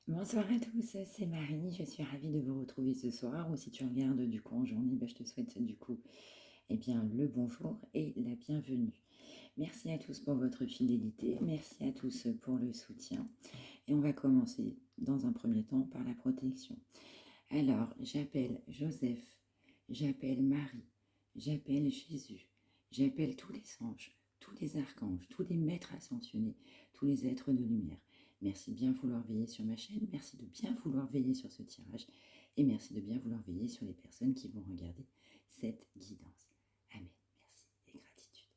Bonsoir à tous, c'est Marie, je suis ravie de vous retrouver ce soir, ou si tu regardes du coup en journée, je te souhaite du coup le bonjour et la bienvenue. Merci à tous pour votre fidélité, merci à tous pour le soutien, et on va commencer dans un premier temps par la protection. Alors, j'appelle Joseph, j'appelle Marie, j'appelle Jésus, j'appelle tous les anges, tous les archanges, tous les maîtres ascensionnés, tous les êtres de lumière. Merci de bien vouloir veiller sur ma chaîne, merci de bien vouloir veiller sur ce tirage, et merci de bien vouloir veiller sur les personnes qui vont regarder cette guidance. Amen. Merci et gratitude.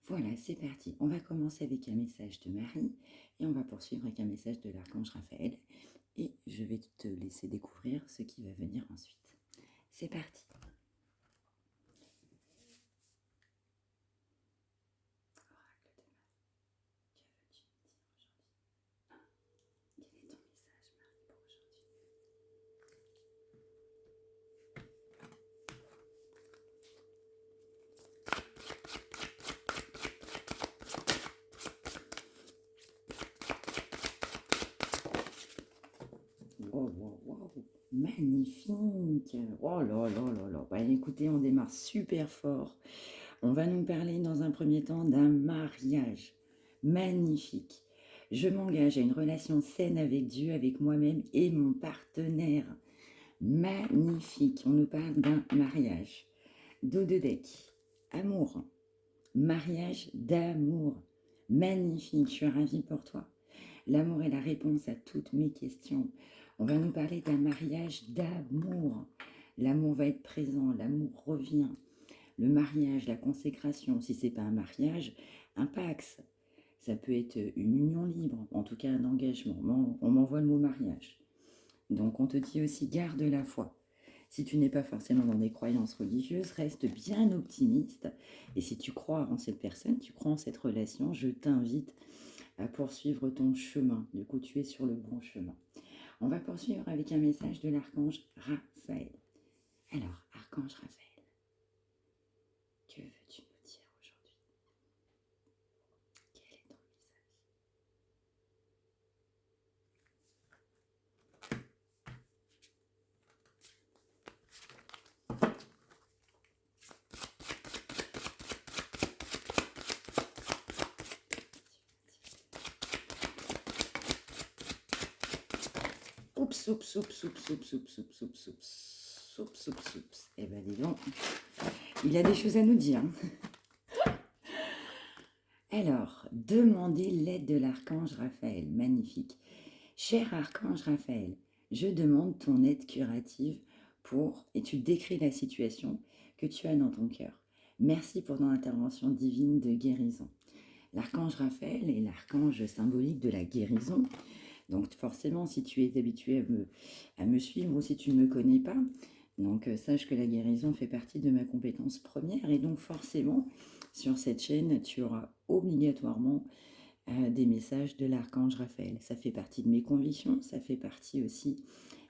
Voilà, c'est parti. On va commencer avec un message de Marie, et on va poursuivre avec un message de l'archange Raphaël, et je vais te laisser découvrir ce qui va venir ensuite. C'est parti. Oh, wow, wow. Magnifique. Oh là là là là. Bah, écoutez, on démarre super fort. On va nous parler dans un premier temps d'un mariage magnifique. Je m'engage à une relation saine avec Dieu, avec moi-même et mon partenaire. Magnifique. On nous parle d'un mariage. Dos de deck. Amour. Mariage d'amour. Magnifique. Je suis ravie pour toi. L'amour est la réponse à toutes mes questions. On va nous parler d'un mariage d'amour. L'amour va être présent, l'amour revient. Le mariage, la consécration, si ce n'est pas un mariage, un pax. Ça peut être une union libre, en tout cas un engagement. On m'envoie le mot mariage. Donc on te dit aussi garde la foi. Si tu n'es pas forcément dans des croyances religieuses, reste bien optimiste. Et si tu crois en cette personne, tu crois en cette relation, je t'invite à poursuivre ton chemin. Du coup, tu es sur le bon chemin. On va poursuivre avec un message de l'archange Raphaël. Alors, archange Raphaël, que veux-tu nous dire aujourd'hui? Quel est ton message? Oups, oups, oups, oups, oups, oups, oups, oups, oups, oups, oups, oups. Eh ben, dis donc, il a des choses à nous dire. Alors, demandez l'aide de l'archange Raphaël. Magnifique. Cher archange Raphaël, je demande ton aide curative pour, et tu décris la situation que tu as dans ton cœur. Merci pour ton intervention divine de guérison. L'archange Raphaël est l'archange symbolique de la guérison. Donc forcément, si tu es habitué à me suivre ou si tu ne me connais pas, donc sache que la guérison fait partie de ma compétence première. Et donc forcément, sur cette chaîne, tu auras obligatoirement des messages de l'archange Raphaël. Ça fait partie de mes convictions, ça fait partie aussi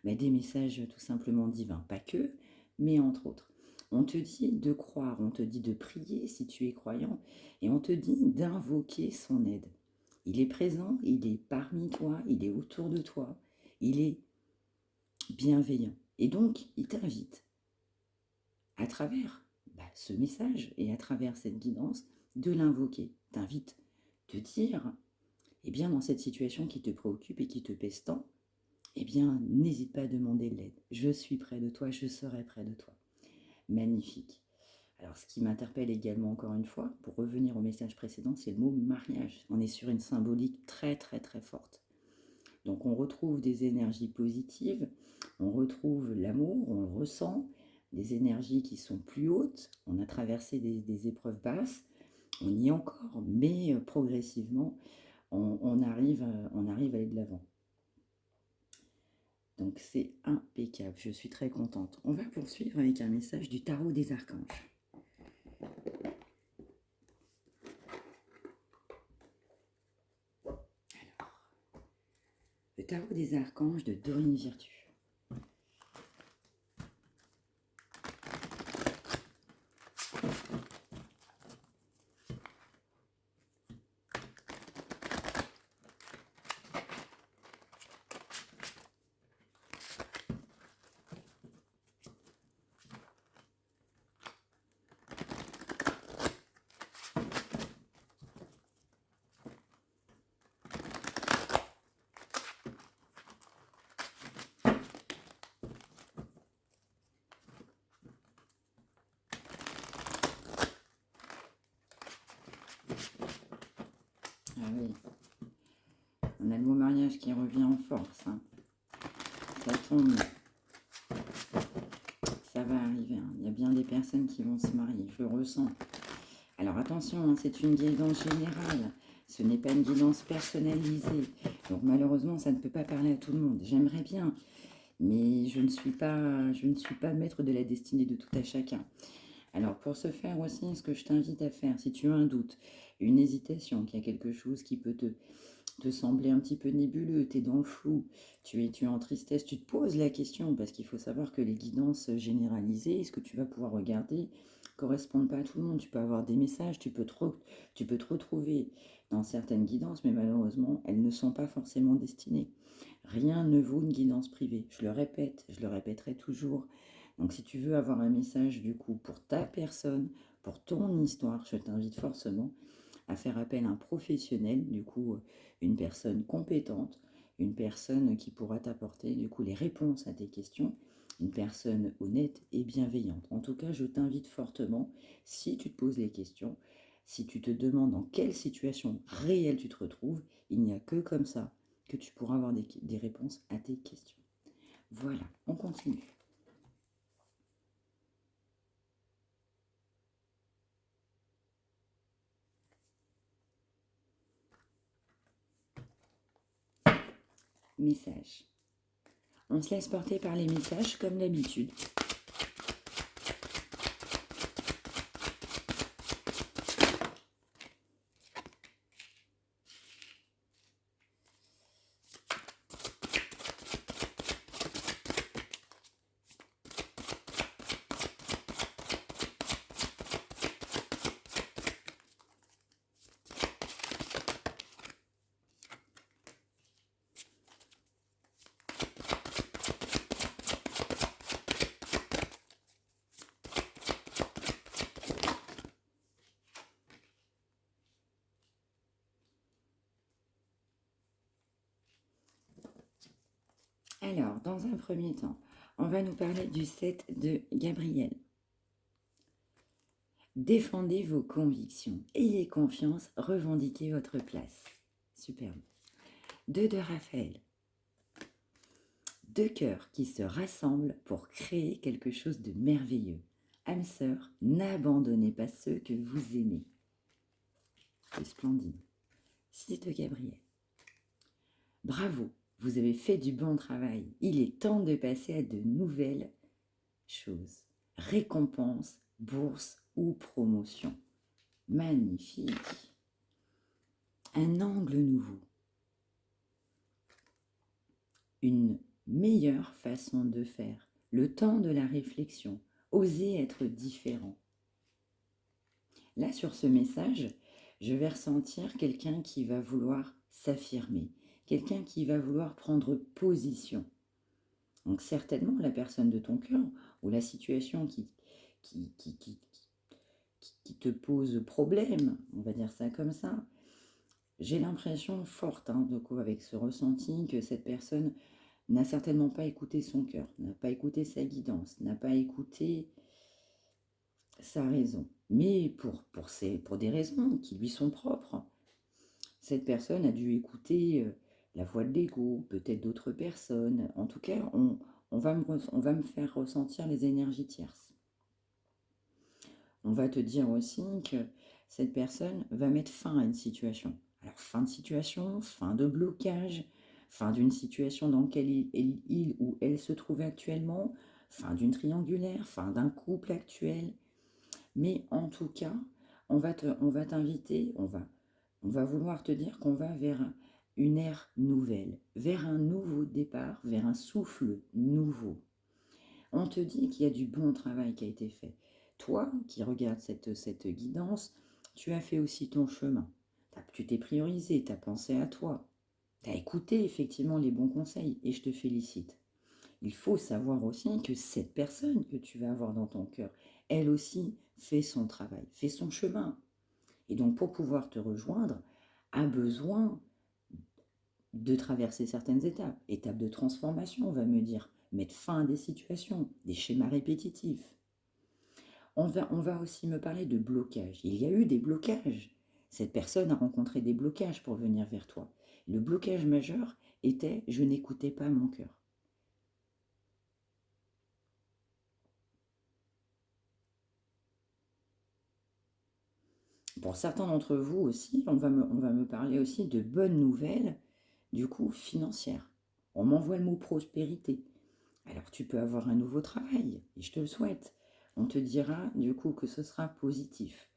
des messages tout simplement divins. Pas que, mais entre autres. On te dit de croire, on te dit de prier si tu es croyant, et on te dit d'invoquer son aide. Il est présent, il est parmi toi, il est autour de toi, il est bienveillant. Et donc, il t'invite, à travers ce message et à travers cette guidance, de l'invoquer. T'invite de dire, eh bien, dans cette situation qui te préoccupe et qui te pèse tant, eh bien, n'hésite pas à demander de l'aide. Je suis près de toi, je serai près de toi. Magnifique. Alors, ce qui m'interpelle également, encore une fois, pour revenir au message précédent, c'est le mot mariage. On est sur une symbolique très, très, très forte. Donc, on retrouve des énergies positives, on retrouve l'amour, on le ressent, des énergies qui sont plus hautes. On a traversé des épreuves basses, on y est encore, mais progressivement, on arrive à aller de l'avant. Donc c'est impeccable, je suis très contente. On va poursuivre avec un message du tarot des archanges. Alors, le tarot des archanges de Dorine Virtue. On a le mot mariage qui revient en force. Hein. Ça tombe. Ça va arriver. Hein. Il y a bien des personnes qui vont se marier. Je le ressens. Alors attention, hein, c'est une guidance générale. Ce n'est pas une guidance personnalisée. Donc malheureusement, ça ne peut pas parler à tout le monde. J'aimerais bien, mais je ne suis pas maître de la destinée de tout à chacun. Alors pour ce faire aussi, ce que je t'invite à faire, si tu as un doute, une hésitation, qu'il y a quelque chose qui peut te sembler un petit peu nébuleux, tu es dans le flou, tu es en tristesse, tu te poses la question, parce qu'il faut savoir que les guidances généralisées, ce que tu vas pouvoir regarder, ne correspondent pas à tout le monde. Tu peux avoir des messages, tu peux te retrouver dans certaines guidances, mais malheureusement, elles ne sont pas forcément destinées. Rien ne vaut une guidance privée. Je le répète, je le répéterai toujours. Donc si tu veux avoir un message du coup pour ta personne, pour ton histoire, je t'invite forcément à faire appel à un professionnel, du coup une personne compétente, une personne qui pourra t'apporter du coup les réponses à tes questions, une personne honnête et bienveillante. En tout cas, je t'invite fortement, si tu te poses les questions, si tu te demandes dans quelle situation réelle tu te retrouves, il n'y a que comme ça que tu pourras avoir des réponses à tes questions. Voilà, on continue. Message. On se laisse porter par les messages comme d'habitude. Alors, dans un premier temps, on va nous parler du 7 de Gabriel. Défendez vos convictions, ayez confiance, revendiquez votre place. Superbe. 2 de Raphaël. 2 cœurs qui se rassemblent pour créer quelque chose de merveilleux. Âme sœur, n'abandonnez pas ceux que vous aimez. C'est splendide. 6 de Gabriel. Bravo, vous avez fait du bon travail. Il est temps de passer à de nouvelles choses. Récompense, bourse ou promotion. Magnifique. Un angle nouveau. Une meilleure façon de faire. Le temps de la réflexion. Oser être différent. Là, sur ce message, je vais ressentir quelqu'un qui va vouloir s'affirmer. Quelqu'un qui va vouloir prendre position. Donc certainement la personne de ton cœur ou la situation qui te pose problème, on va dire ça comme ça. J'ai l'impression forte, avec ce ressenti, que cette personne n'a certainement pas écouté son cœur, n'a pas écouté sa guidance, n'a pas écouté sa raison. Mais pour des raisons qui lui sont propres. Cette personne a dû écouter la voix de l'ego, peut-être d'autres personnes. En tout cas, on va me faire ressentir les énergies tierces. On va te dire aussi que cette personne va mettre fin à une situation. Alors, fin de situation, fin de blocage, fin d'une situation dans laquelle il ou elle se trouve actuellement, fin d'une triangulaire, fin d'un couple actuel. Mais en tout cas, on va t'inviter, on va vouloir te dire qu'on va vers une ère nouvelle, vers un nouveau départ, vers un souffle nouveau. On te dit qu'il y a du bon travail qui a été fait. Toi, qui regardes cette guidance, tu as fait aussi ton chemin. Tu t'es priorisé, tu as pensé à toi. Tu as écouté effectivement les bons conseils et je te félicite. Il faut savoir aussi que cette personne que tu vas avoir dans ton cœur, elle aussi fait son travail, fait son chemin. Et donc pour pouvoir te rejoindre, a besoin de traverser certaines étapes. Étapes de transformation, on va me dire. Mettre fin à des situations, des schémas répétitifs. On va aussi me parler de blocage. Il y a eu des blocages. Cette personne a rencontré des blocages pour venir vers toi. Le blocage majeur était je n'écoutais pas mon cœur. Pour certains d'entre vous aussi, on va me parler aussi de bonnes nouvelles, du coup, financières. On m'envoie le mot prospérité. Alors tu peux avoir un nouveau travail, et je te le souhaite. On te dira du coup que ce sera positif.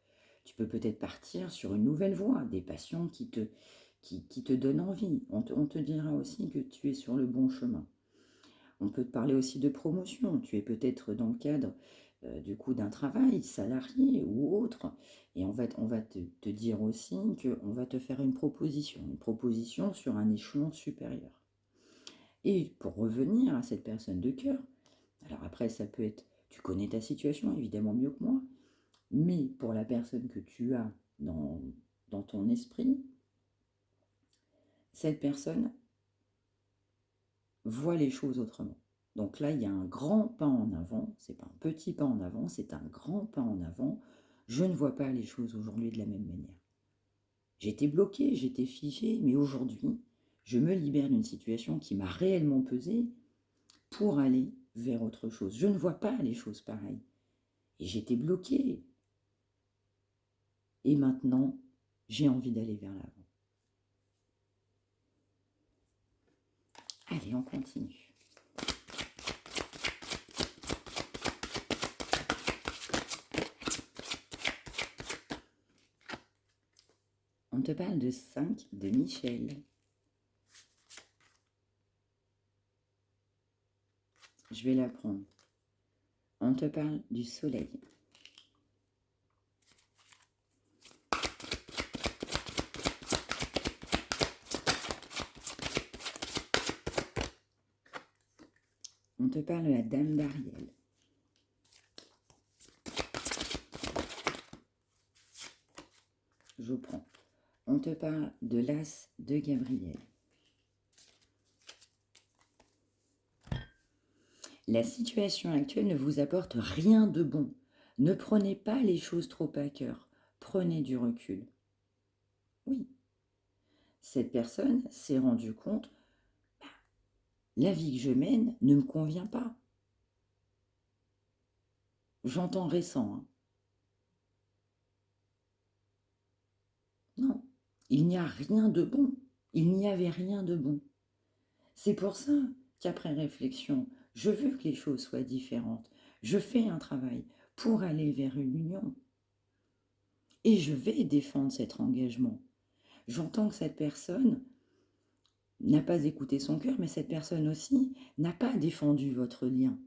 Tu peux peut-être partir sur une nouvelle voie, des passions qui te donnent envie. On te dira aussi que tu es sur le bon chemin. On peut te parler aussi de promotion. Tu es peut-être dans le cadre du coup d'un travail salarié ou autre. Et on va te dire aussi qu'on va te faire une proposition sur un échelon supérieur. Et pour revenir à cette personne de cœur, alors après ça peut être, tu connais ta situation évidemment mieux que moi, mais pour la personne que tu as dans ton esprit, cette personne voit les choses autrement. Donc là, il y a un grand pas en avant, c'est pas un petit pas en avant, c'est un grand pas en avant. Je ne vois pas les choses aujourd'hui de la même manière. J'étais bloquée, j'étais figée, mais aujourd'hui, je me libère d'une situation qui m'a réellement pesé pour aller vers autre chose. Je ne vois pas les choses pareilles. Et j'étais bloquée. Et maintenant, j'ai envie d'aller vers l'avant. Allez, on continue. On te parle de 5 de Michel. Je vais la prendre. On te parle du soleil. On te parle de la dame d'Ariel. Je prends. On te parle de l'as de Gabriel. La situation actuelle ne vous apporte rien de bon. Ne prenez pas les choses trop à cœur. Prenez du recul. Oui, cette personne s'est rendue compte, la vie que je mène ne me convient pas. J'entends récent. Hein. Non, il n'y a rien de bon. Il n'y avait rien de bon. C'est pour ça qu'après réflexion, je veux que les choses soient différentes. Je fais un travail pour aller vers une union. Et je vais défendre cet engagement. J'entends que cette personne n'a pas écouté son cœur, mais cette personne aussi n'a pas défendu votre lien.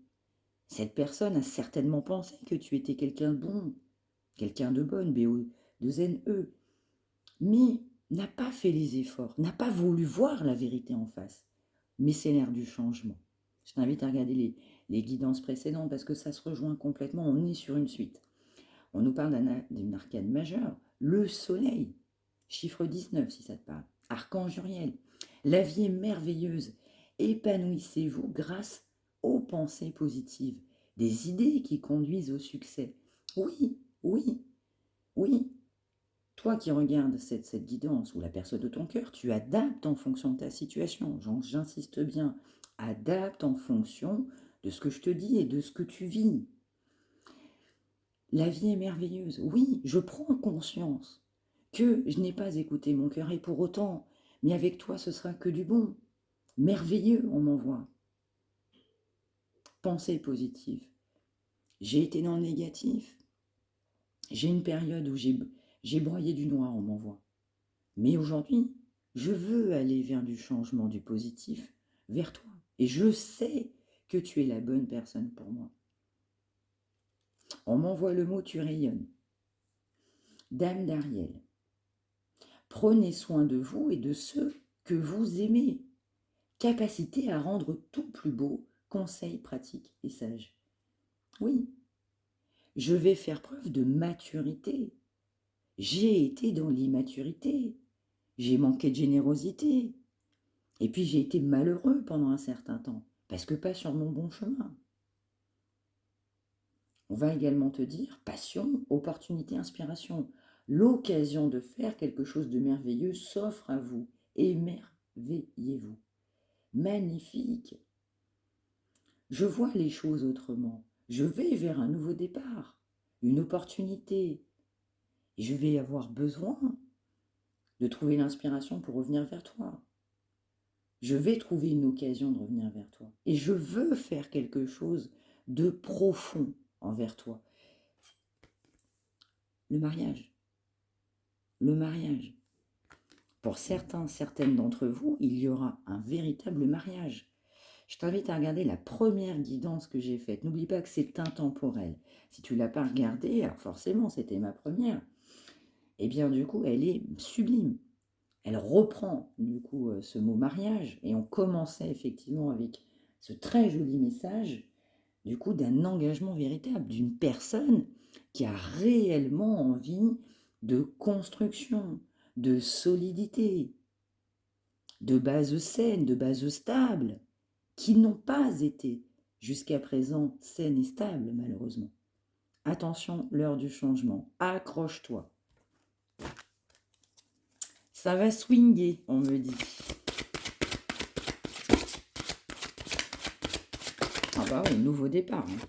Cette personne a certainement pensé que tu étais quelqu'un de bon, quelqu'un de bonne, B-O-2-N-E, mais n'a pas fait les efforts, n'a pas voulu voir la vérité en face. Mais c'est l'ère du changement. Je t'invite à regarder les guidances précédentes parce que ça se rejoint complètement, on est sur une suite. On nous parle d'une arcane majeure, le soleil, chiffre 19 si ça te parle, archange Uriel. La vie est merveilleuse, épanouissez-vous grâce aux pensées positives, des idées qui conduisent au succès. Oui, oui, oui. Toi qui regardes cette guidance ou la personne de ton cœur, tu adaptes en fonction de ta situation. J'insiste bien, adapte en fonction de ce que je te dis et de ce que tu vis. La vie est merveilleuse. Oui, je prends conscience que je n'ai pas écouté mon cœur et pour autant, mais avec toi, ce sera que du bon. Merveilleux, on m'envoie. Pensée positive. J'ai été dans le négatif. J'ai une période où j'ai broyé du noir, on m'envoie. Mais aujourd'hui, je veux aller vers du changement, du positif, vers toi. Et je sais que tu es la bonne personne pour moi. On m'envoie le mot tu rayonnes. Dame d'Ariel. Prenez soin de vous et de ceux que vous aimez. Capacité à rendre tout plus beau, conseils pratiques et sages. Oui, je vais faire preuve de maturité. J'ai été dans l'immaturité. J'ai manqué de générosité. Et puis j'ai été malheureux pendant un certain temps, parce que pas sur mon bon chemin. On va également te dire passion, opportunité, inspiration. L'occasion de faire quelque chose de merveilleux s'offre à vous. Émerveillez-vous. Magnifique. Je vois les choses autrement. Je vais vers un nouveau départ, une opportunité. Et je vais avoir besoin de trouver l'inspiration pour revenir vers toi. Je vais trouver une occasion de revenir vers toi. Et je veux faire quelque chose de profond envers toi. Le mariage. Le mariage. Pour certaines d'entre vous, il y aura un véritable mariage. Je t'invite à regarder la première guidance que j'ai faite. N'oublie pas que c'est intemporel. Si tu ne l'as pas regardée, alors forcément, c'était ma première, eh bien du coup, elle est sublime. Elle reprend du coup ce mot mariage et on commençait effectivement avec ce très joli message du coup d'un engagement véritable, d'une personne qui a réellement envie de construction, de solidité, de bases saines, de bases stables, qui n'ont pas été jusqu'à présent saines et stables malheureusement. Attention, l'heure du changement, accroche-toi. Ça va swinguer, on me dit. Ah bah oui, nouveau départ. Hein.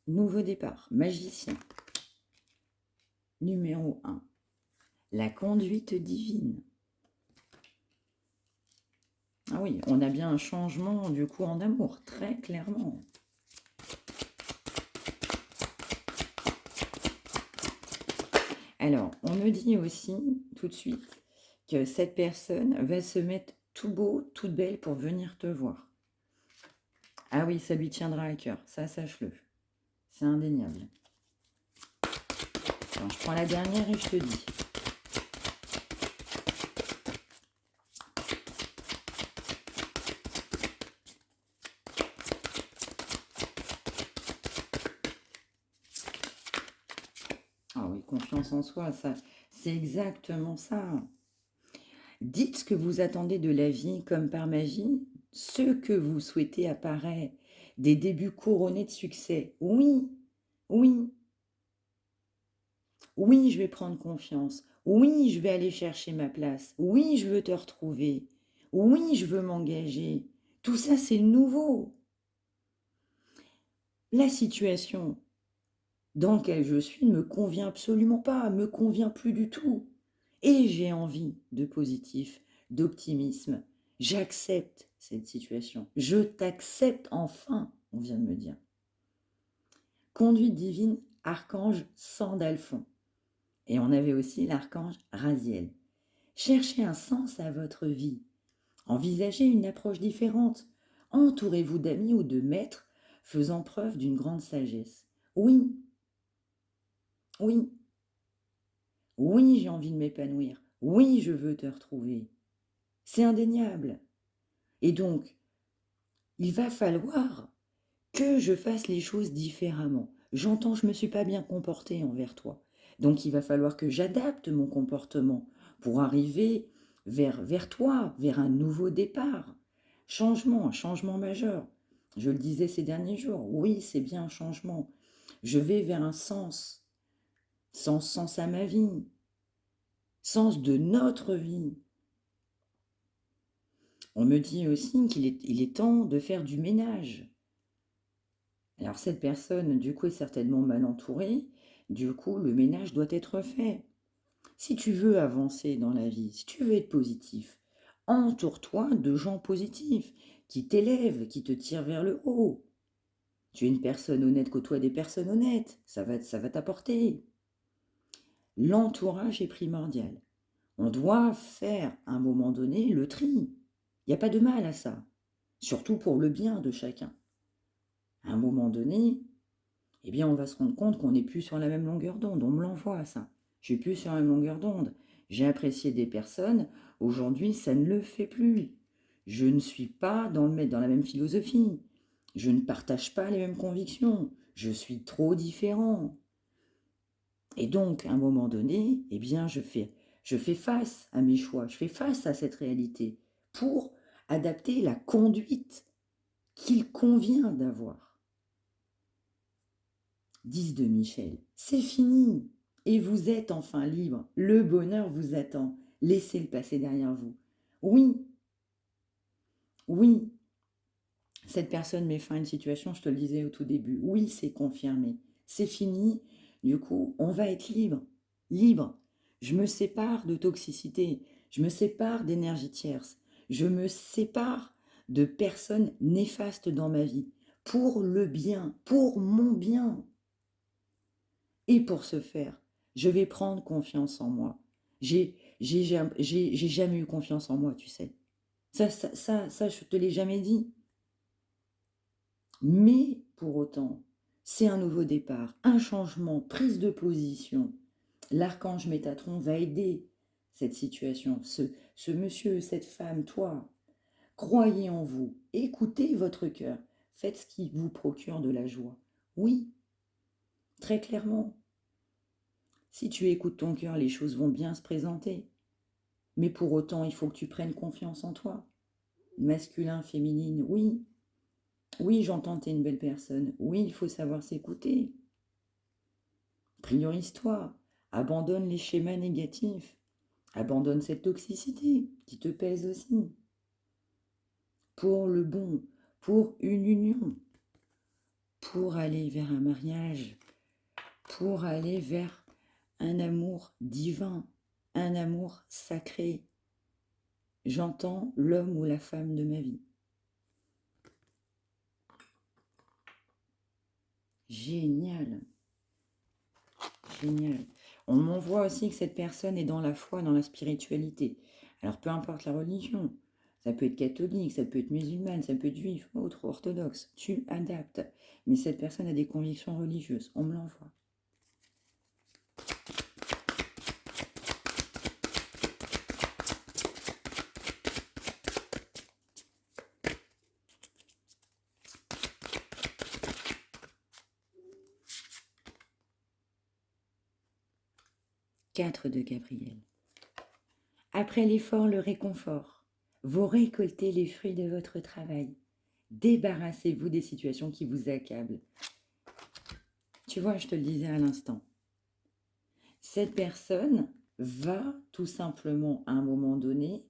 Nouveau départ, magicien. Numéro 1. La conduite divine. Ah oui, on a bien un changement du coup en amour, très clairement. Alors, on me dit aussi tout de suite que cette personne va se mettre tout beau, toute belle pour venir te voir. Ah oui, ça lui tiendra à cœur, ça sache-le. C'est indéniable. Alors, je prends la dernière et je te dis. Ah oui, confiance en soi, ça, c'est exactement ça. Dites ce que vous attendez de la vie comme par magie, ce que vous souhaitez apparaît, des débuts couronnés de succès. Oui, oui, oui, je vais prendre confiance. Oui, je vais aller chercher ma place. Oui, je veux te retrouver. Oui, je veux m'engager. Tout ça, c'est nouveau. La situation dans laquelle je suis ne me convient absolument pas, me convient plus du tout. Et j'ai envie de positif, d'optimisme. J'accepte cette situation. Je t'accepte enfin, on vient de me dire. Conduite divine, archange Sandalphon. Et on avait aussi l'archange Raziel. Cherchez un sens à votre vie. Envisagez une approche différente. Entourez-vous d'amis ou de maîtres faisant preuve d'une grande sagesse. Oui, oui, oui, j'ai envie de m'épanouir. Oui, je veux te retrouver. C'est indéniable. Et donc, il va falloir que je fasse les choses différemment. J'entends, je ne me suis pas bien comportée envers toi. Donc, il va falloir que j'adapte mon comportement pour arriver vers toi, vers un nouveau départ. Changement, un changement majeur. Je le disais ces derniers jours, oui, c'est bien un changement. Je vais vers un sens, sens à ma vie, sens de notre vie. On me dit aussi qu'il est temps de faire du ménage. Alors cette personne, du coup, est certainement mal entourée. Du coup, le ménage doit être fait. Si tu veux avancer dans la vie, si tu veux être positif, entoure-toi de gens positifs, qui t'élèvent, qui te tirent vers le haut. Tu es une personne honnête, côtoie des personnes honnêtes, ça va t'apporter. L'entourage est primordial. On doit faire, à un moment donné, le tri. Il n'y a pas de mal à ça, surtout pour le bien de chacun. À un moment donné, eh bien, on va se rendre compte qu'on n'est plus sur la même longueur d'onde. On me l'envoie, ça. Je suis plus sur la même longueur d'onde. J'ai apprécié des personnes. Aujourd'hui, ça ne le fait plus. Je ne suis pas dans la même philosophie. Je ne partage pas les mêmes convictions. Je suis trop différent. Et donc, à un moment donné, eh bien, je fais face à mes choix. Je fais face à cette réalité pour adapter la conduite qu'il convient d'avoir. 10 de Michel, c'est fini. Et vous êtes enfin libre. Le bonheur vous attend. Laissez le passé derrière vous. Oui, oui, cette personne met fin à une situation, je te le disais au tout début. Oui, c'est confirmé. C'est fini. Du coup, on va être libre. Libre. Je me sépare de toxicité. Je me sépare d'énergie tierce. Je me sépare de personnes néfastes dans ma vie. Pour le bien, pour mon bien. Et pour ce faire, je vais prendre confiance en moi. J'ai jamais eu confiance en moi, tu sais. Ça, je te l'ai jamais dit. Mais pour autant, c'est un nouveau départ, un changement, prise de position. L'archange Métatron va aider cette situation, ce monsieur, cette femme, toi. Croyez en vous, écoutez votre cœur, faites ce qui vous procure de la joie. Oui, très clairement. Si tu écoutes ton cœur, les choses vont bien se présenter. Mais pour autant, il faut que tu prennes confiance en toi. Masculin, féminine, oui. Oui, j'entends que tu es une belle personne. Oui, il faut savoir s'écouter. Priorise-toi. Abandonne les schémas négatifs. Abandonne cette toxicité qui te pèse aussi. Pour le bon, pour une union, pour aller vers un mariage, pour aller vers un amour divin, un amour sacré. J'entends l'homme ou la femme de ma vie. Génial, génial. On m'envoie aussi que cette personne est dans la foi, dans la spiritualité. Alors peu importe la religion, ça peut être catholique, ça peut être musulmane, ça peut être juif, autre, orthodoxe. Tu adaptes. Mais cette personne a des convictions religieuses. On me l'envoie. Quatre de Gabriel. Après l'effort, le réconfort. Vous récoltez les fruits de votre travail. Débarrassez-vous des situations qui vous accablent. Tu vois, je te le disais à l'instant. Cette personne va tout simplement, à un moment donné,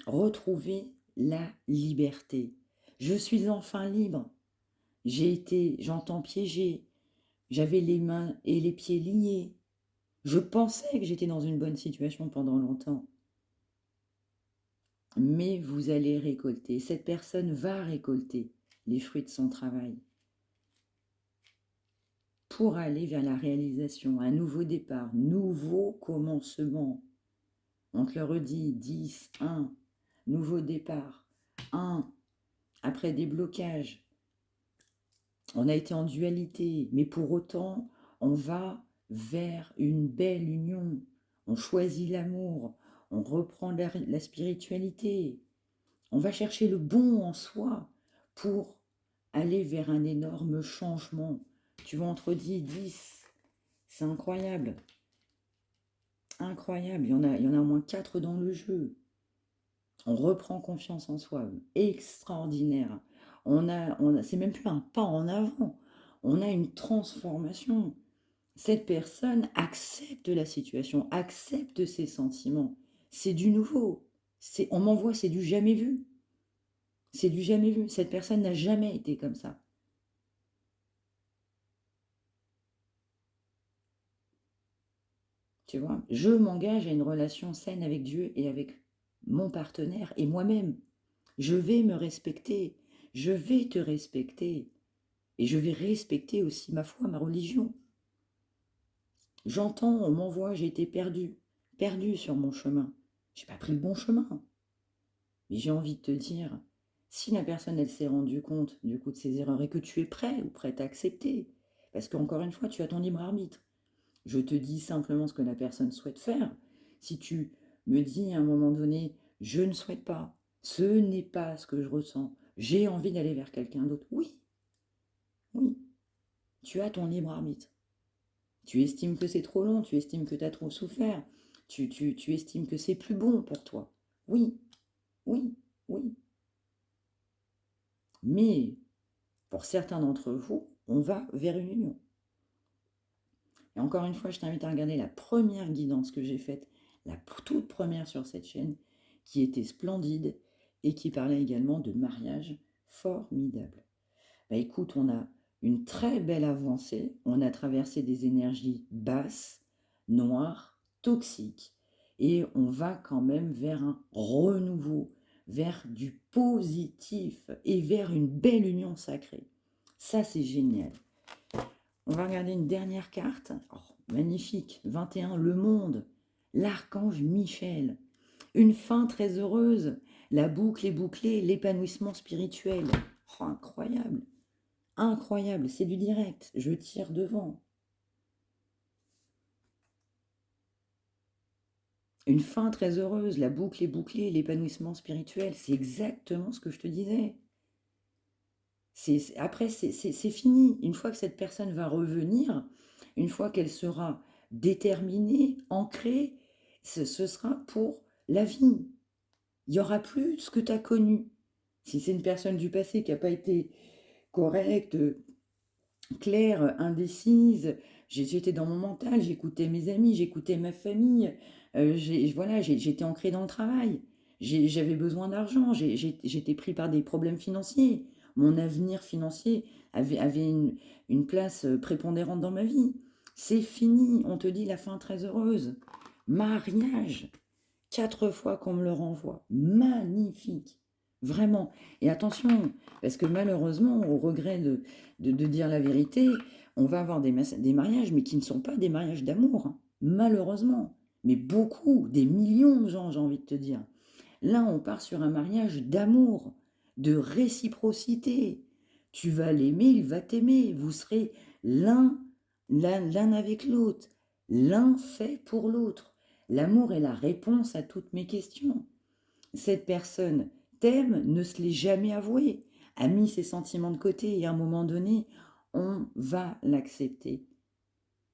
retrouver la liberté. Je suis enfin libre. J'ai été, j'entends piégée. J'avais les mains et les pieds liés. Je pensais que j'étais dans une bonne situation pendant longtemps. Mais vous allez récolter, cette personne va récolter les fruits de son travail pour aller vers la réalisation, un nouveau départ, nouveau commencement. On te le redit, 10, 1, nouveau départ, 1, après des blocages. On a été en dualité, mais pour autant, on va vers une belle union. On choisit l'amour, on reprend la spiritualité. On va chercher le bon en soi pour aller vers un énorme changement. Tu vois, entre 10 et 10, c'est incroyable. Incroyable, il y en a au moins 4 dans le jeu. On reprend confiance en soi, extraordinaire. C'est même plus un pas en avant, on a une transformation. Cette personne accepte la situation, accepte ses sentiments. C'est du nouveau. On m'envoie, c'est du jamais vu. C'est du jamais vu. Cette personne n'a jamais été comme ça. Tu vois, je m'engage à une relation saine avec Dieu et avec mon partenaire et moi-même. Je vais me respecter. Je vais te respecter. Et je vais respecter aussi ma foi, ma religion. J'entends, on m'envoie, j'ai été perdu sur mon chemin. J'ai pas pris le bon chemin. Mais j'ai envie de te dire, si la personne, elle s'est rendue compte du coup de ses erreurs et que tu es prêt ou prête à accepter, parce qu'encore une fois, tu as ton libre arbitre. Je te dis simplement ce que la personne souhaite faire. Si tu me dis à un moment donné, je ne souhaite pas, ce n'est pas ce que je ressens, j'ai envie d'aller vers quelqu'un d'autre, oui, oui, tu as ton libre arbitre. Tu estimes que c'est trop long, tu estimes que tu as trop souffert, tu estimes que c'est plus bon pour toi. Oui, oui, oui. Mais pour certains d'entre vous, on va vers une union. Et encore une fois, je t'invite à regarder la première guidance que j'ai faite, la toute première sur cette chaîne, qui était splendide et qui parlait également de mariage formidable. Bah, écoute, on a une très belle avancée, on a traversé des énergies basses, noires, toxiques, et on va quand même vers un renouveau, vers du positif et vers une belle union sacrée. Ça, c'est génial. On va regarder une dernière carte. Oh, magnifique, 21, le monde, l'archange Michel. Une fin très heureuse, la boucle est bouclée, l'épanouissement spirituel. Oh, incroyable, incroyable, c'est du direct, je tire devant. Une fin très heureuse, la boucle est bouclée, l'épanouissement spirituel, c'est exactement ce que je te disais. Après, c'est fini. Une fois que cette personne va revenir, une fois qu'elle sera déterminée, ancrée, ce sera pour la vie. Il n'y aura plus ce que tu as connu. Si c'est une personne du passé qui n'a pas été correcte, claire, indécise, j'étais dans mon mental, j'écoutais mes amis, j'écoutais ma famille, voilà, j'étais ancrée dans le travail, j'avais besoin d'argent, j'étais pris par des problèmes financiers, mon avenir financier avait une place prépondérante dans ma vie. C'est fini, on te dit la fin très heureuse. Mariage, 4 fois qu'on me le renvoie, magnifique, vraiment. Et attention, parce que malheureusement, au regret de dire la vérité, on va avoir des mariages, mais qui ne sont pas des mariages d'amour, hein, malheureusement. Mais beaucoup, des millions de gens, j'ai envie de te dire. Là, on part sur un mariage d'amour, de réciprocité. Tu vas l'aimer, il va t'aimer. Vous serez l'un avec l'autre, l'un fait pour l'autre. L'amour est la réponse à toutes mes questions. Cette personne t'aime, ne se l'est jamais avoué, a mis ses sentiments de côté et à un moment donné, on va l'accepter.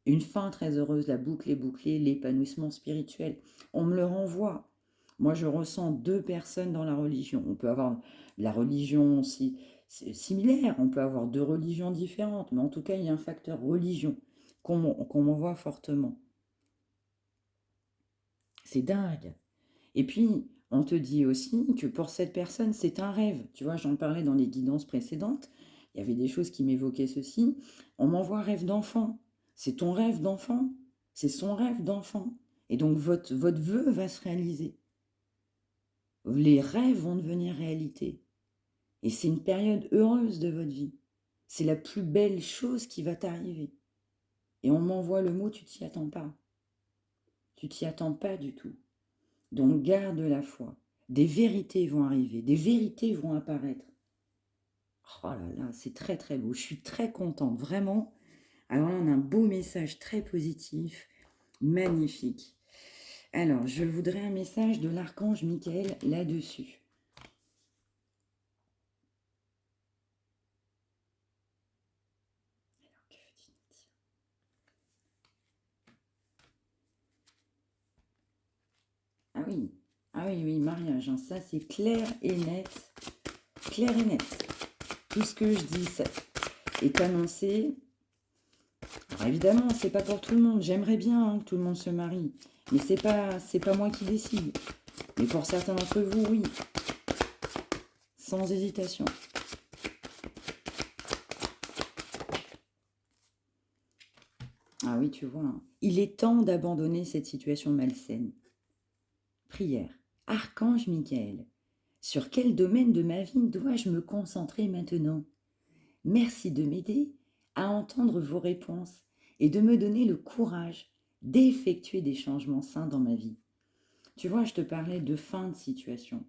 Une fin très heureuse, la boucle est bouclée, l'épanouissement spirituel. On me le renvoie. Moi, je ressens 2 personnes dans la religion. On peut avoir la religion aussi similaire, on peut avoir 2 religions différentes, mais en tout cas, il y a un facteur religion qu'on m'envoie fortement. C'est dingue. Et puis, on te dit aussi que pour cette personne, c'est un rêve. Tu vois, j'en parlais dans les guidances précédentes. Il y avait des choses qui m'évoquaient ceci. On m'envoie rêve d'enfant. C'est ton rêve d'enfant. C'est son rêve d'enfant. Et donc, votre vœu va se réaliser. Les rêves vont devenir réalité. Et c'est une période heureuse de votre vie. C'est la plus belle chose qui va t'arriver. Et on m'envoie le mot, tu t'y attends pas. Tu t'y attends pas du tout. Donc garde la foi. Des vérités vont arriver, des vérités vont apparaître. Oh là là, c'est très très beau. Je suis très contente, vraiment. Alors là, on a un beau message très positif, magnifique. Alors, je voudrais un message de l'archange Michael là-dessus. Alors, que dit-il? Ah oui, oui, mariage, hein, ça c'est clair et net. Clair et net. Tout ce que je dis ça est annoncé. Alors évidemment, c'est pas pour tout le monde. J'aimerais bien hein, que tout le monde se marie. Mais c'est pas moi qui décide. Mais pour certains d'entre vous, oui. Sans hésitation. Ah oui, tu vois. Hein. Il est temps d'abandonner cette situation malsaine. Prière. Archange Michael. Sur quel domaine de ma vie dois-je me concentrer maintenant? Merci de m'aider à entendre vos réponses et de me donner le courage d'effectuer des changements sains dans ma vie. Tu vois, je te parlais de fin de situation.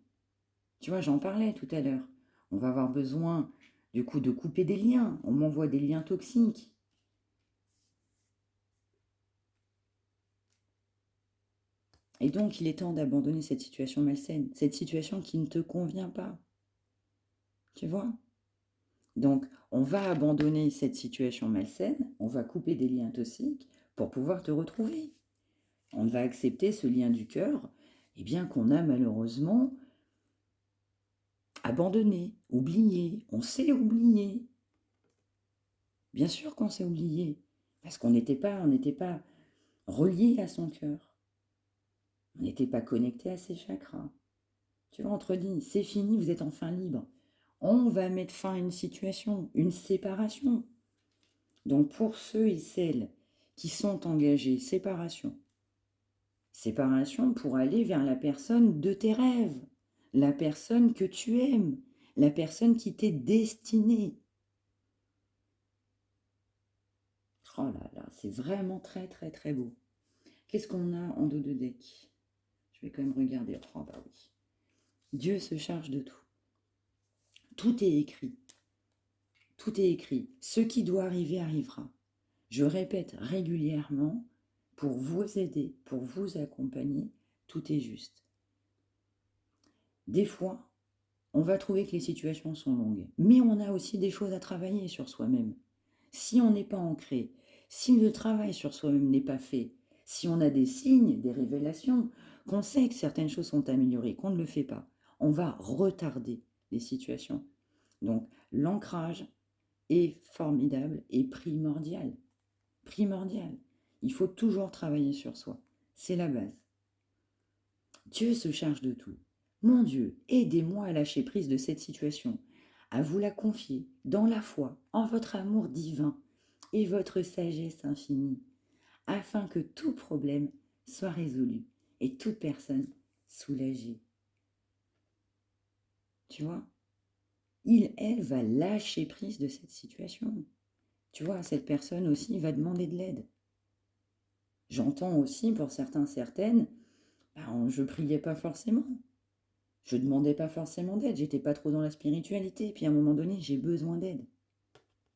Tu vois, j'en parlais tout à l'heure. On va avoir besoin, du coup, de couper des liens. On m'envoie des liens toxiques. Et donc, il est temps d'abandonner cette situation malsaine, cette situation qui ne te convient pas. Tu vois? Donc, on va abandonner cette situation malsaine, on va couper des liens toxiques pour pouvoir te retrouver. On va accepter ce lien du cœur, eh bien qu'on a malheureusement abandonné, oublié. On sait oublier. Bien sûr qu'on sait oublier, parce qu'on n'était pas relié à son cœur. On n'était pas connecté à ses chakras. Tu vois, on te dit, c'est fini, vous êtes enfin libre. On va mettre fin à une situation, une séparation. Donc pour ceux et celles qui sont engagés, séparation. Séparation pour aller vers la personne de tes rêves, la personne que tu aimes, la personne qui t'est destinée. Oh là là, c'est vraiment très très très beau. Qu'est-ce qu'on a en dos de deck? Je vais quand même regarder. Oh bah oui. Dieu se charge de tout. Tout est écrit. Tout est écrit. Ce qui doit arriver arrivera. Je répète régulièrement, pour vous aider, pour vous accompagner, tout est juste. Des fois, on va trouver que les situations sont longues, mais on a aussi des choses à travailler sur soi-même. Si on n'est pas ancré, si le travail sur soi-même n'est pas fait, si on a des signes, des révélations, qu'on sait que certaines choses sont améliorées, qu'on ne le fait pas, on va retarder les situations. Donc l'ancrage est formidable et primordial. Primordial. Il faut toujours travailler sur soi. C'est la base. Dieu se charge de tout. Mon Dieu, aidez-moi à lâcher prise de cette situation, à vous la confier dans la foi, en votre amour divin et votre sagesse infinie, afin que tout problème soit résolu et toute personne soulagée. Tu vois, elle va lâcher prise de cette situation. Tu vois, cette personne aussi va demander de l'aide. J'entends aussi pour certains, certaines, je ne priais pas forcément. Je ne demandais pas forcément d'aide, j'étais pas trop dans la spiritualité. Puis à un moment donné, j'ai besoin d'aide.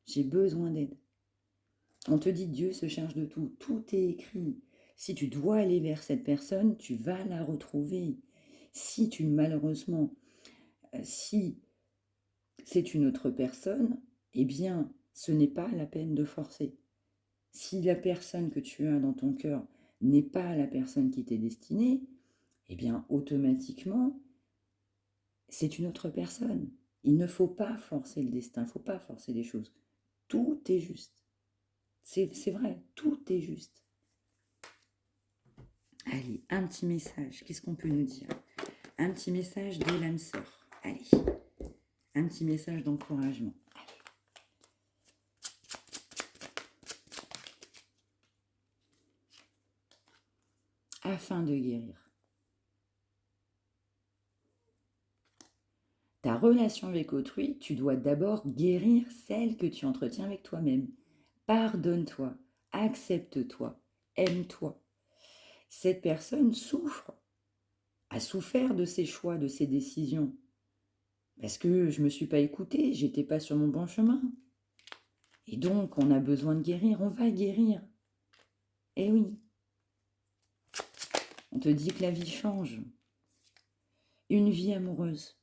J'ai besoin d'aide. On te dit Dieu se charge de tout. Tout est écrit. Si tu dois aller vers cette personne, tu vas la retrouver. Si malheureusement, si c'est une autre personne, eh bien, ce n'est pas la peine de forcer. Si la personne que tu as dans ton cœur n'est pas la personne qui t'est destinée, eh bien, automatiquement, c'est une autre personne. Il ne faut pas forcer le destin, il ne faut pas forcer les choses. Tout est juste. C'est vrai, tout est juste. Allez, un petit message. Qu'est-ce qu'on peut nous dire? Un petit message de l'âme sœur. Allez, un petit message d'encouragement. Afin de guérir. Ta relation avec autrui, tu dois d'abord guérir celle que tu entretiens avec toi-même. Pardonne-toi, accepte-toi, aime-toi. Cette personne souffre, a souffert de ses choix, de ses décisions. Parce que je ne me suis pas écoutée, j'étais pas sur mon bon chemin. Et donc, on a besoin de guérir, on va guérir. Eh oui. On te dit que la vie change. Une vie amoureuse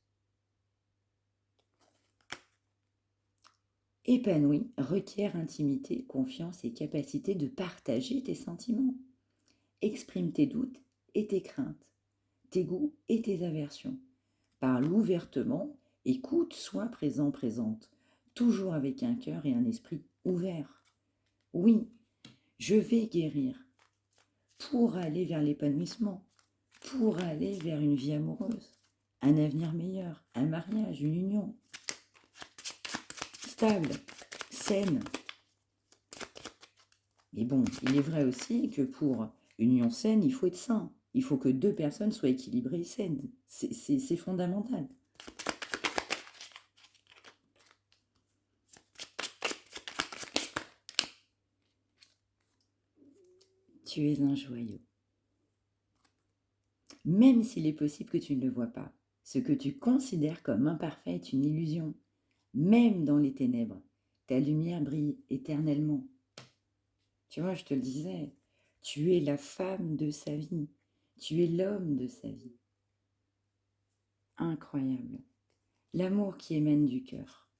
épanouie requiert intimité, confiance et capacité de partager tes sentiments. Exprime tes doutes et tes craintes, tes goûts et tes aversions. Parle ouvertement, écoute, sois présent, présente, toujours avec un cœur et un esprit ouverts. Oui, je vais guérir pour aller vers l'épanouissement, pour aller vers une vie amoureuse, un avenir meilleur, un mariage, une union stable, saine. Mais bon, il est vrai aussi que pour une union saine, il faut être sain. Il faut que deux personnes soient équilibrées et saines. C'est fondamental. Tu es un joyau. Même s'il est possible que tu ne le vois pas, ce que tu considères comme imparfait est une illusion. Même dans les ténèbres, ta lumière brille éternellement. Tu vois, je te le disais, tu es la femme de sa vie, tu es l'homme de sa vie. Incroyable. L'amour qui émane du cœur.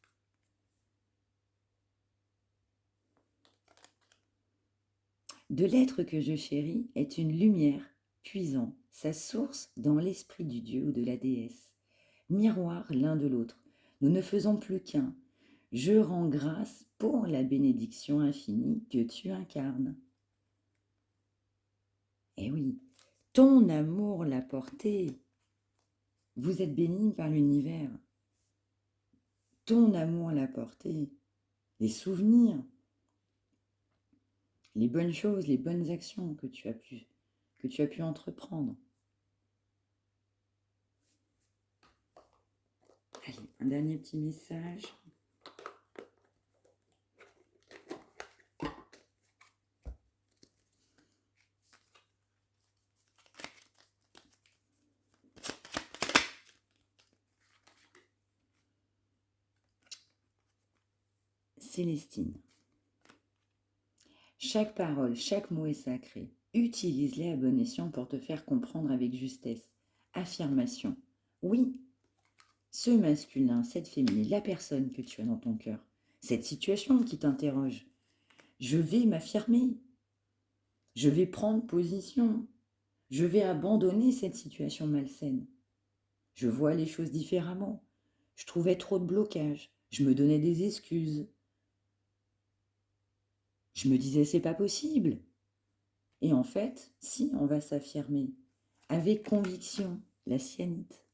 De l'être que je chéris est une lumière puisant sa source dans l'esprit du Dieu ou de la déesse. Miroir l'un de l'autre, nous ne faisons plus qu'un. Je rends grâce pour la bénédiction infinie que tu incarnes. Eh oui, ton amour l'a porté. Vous êtes béni par l'univers. Ton amour l'a porté. Les souvenirs, les bonnes choses, les bonnes actions que tu as pu entreprendre. Allez, un dernier petit message. Célestine. Chaque parole, chaque mot est sacré. Utilise-les à bon escient pour te faire comprendre avec justesse. Affirmation. Oui, ce masculin, cette féminine, la personne que tu as dans ton cœur, cette situation qui t'interroge, je vais m'affirmer. Je vais prendre position. Je vais abandonner cette situation malsaine. Je vois les choses différemment. Je trouvais trop de blocages. Je me donnais des excuses. Je me disais, c'est pas possible. Et en fait, si on va s'affirmer avec conviction, la sianite.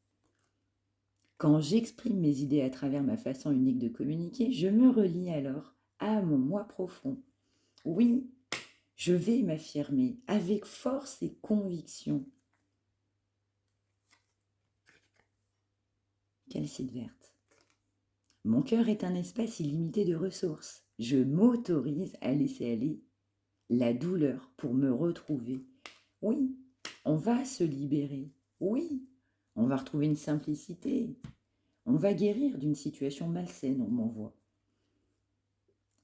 Quand j'exprime mes idées à travers ma façon unique de communiquer, je me relie alors à mon moi profond. Oui, je vais m'affirmer avec force et conviction. Calcite verte. Mon cœur est un espace illimité de ressources. Je m'autorise à laisser aller la douleur pour me retrouver. Oui, on va se libérer. Oui, on va retrouver une simplicité. On va guérir d'une situation malsaine, on m'envoie.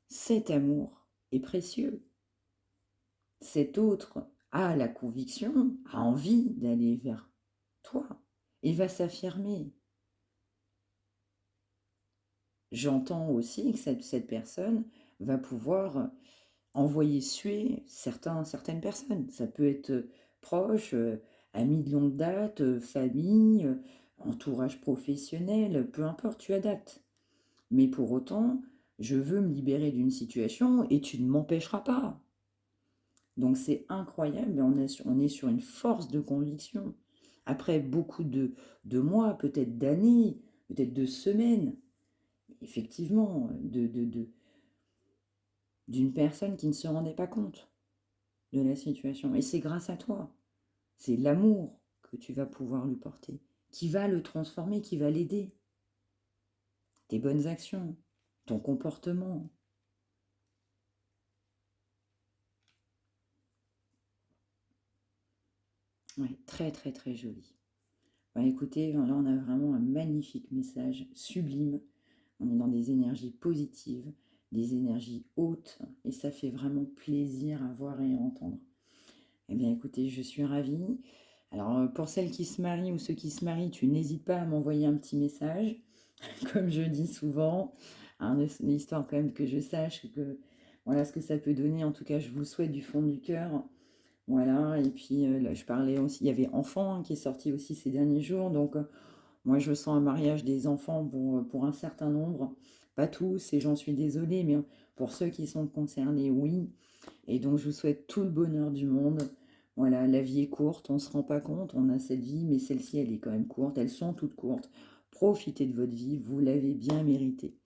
Cet amour est précieux. Cet autre a la conviction, a envie d'aller vers toi et va s'affirmer. J'entends aussi que cette personne va pouvoir envoyer suer certaines personnes. Ça peut être proche, amis de longue date, famille, entourage professionnel, peu importe, tu adaptes. Mais pour autant, je veux me libérer d'une situation et tu ne m'empêcheras pas. Donc c'est incroyable, on est sur une force de conviction. Après beaucoup de mois, peut-être d'années, peut-être de semaines, effectivement, d'une personne qui ne se rendait pas compte de la situation. Et c'est grâce à toi. C'est l'amour que tu vas pouvoir lui porter, qui va le transformer, qui va l'aider. Tes bonnes actions, ton comportement. Ouais, très très très joli. Bah, écoutez, là on a vraiment un magnifique message, sublime. On est dans des énergies positives, des énergies hautes, et ça fait vraiment plaisir à voir et à entendre. Eh bien écoutez, je suis ravie. Alors pour celles qui se marient ou ceux qui se marient, tu n'hésites pas à m'envoyer un petit message, comme je dis souvent, hein, l'histoire quand même que je sache que voilà ce que ça peut donner. En tout cas, je vous souhaite du fond du cœur. Voilà, et puis là, je parlais aussi, il y avait Enfant hein, qui est sorti aussi ces derniers jours, donc moi je sens un mariage des enfants pour un certain nombre, pas tous, et j'en suis désolée, mais pour ceux qui sont concernés, oui, et donc je vous souhaite tout le bonheur du monde. Voilà, la vie est courte, on ne se rend pas compte, on a cette vie, mais celle-ci elle est quand même courte, elles sont toutes courtes. Profitez de votre vie, vous l'avez bien méritée.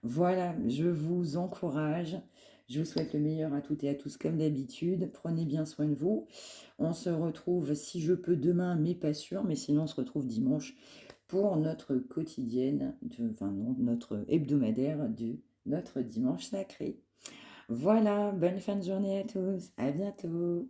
Voilà, je vous encourage. Je vous souhaite le meilleur à toutes et à tous comme d'habitude. Prenez bien soin de vous. On se retrouve, si je peux, demain, mais pas sûr. Mais sinon, on se retrouve dimanche pour notre quotidienne, enfin non, notre hebdomadaire de notre dimanche sacré. Voilà, bonne fin de journée à tous. À bientôt.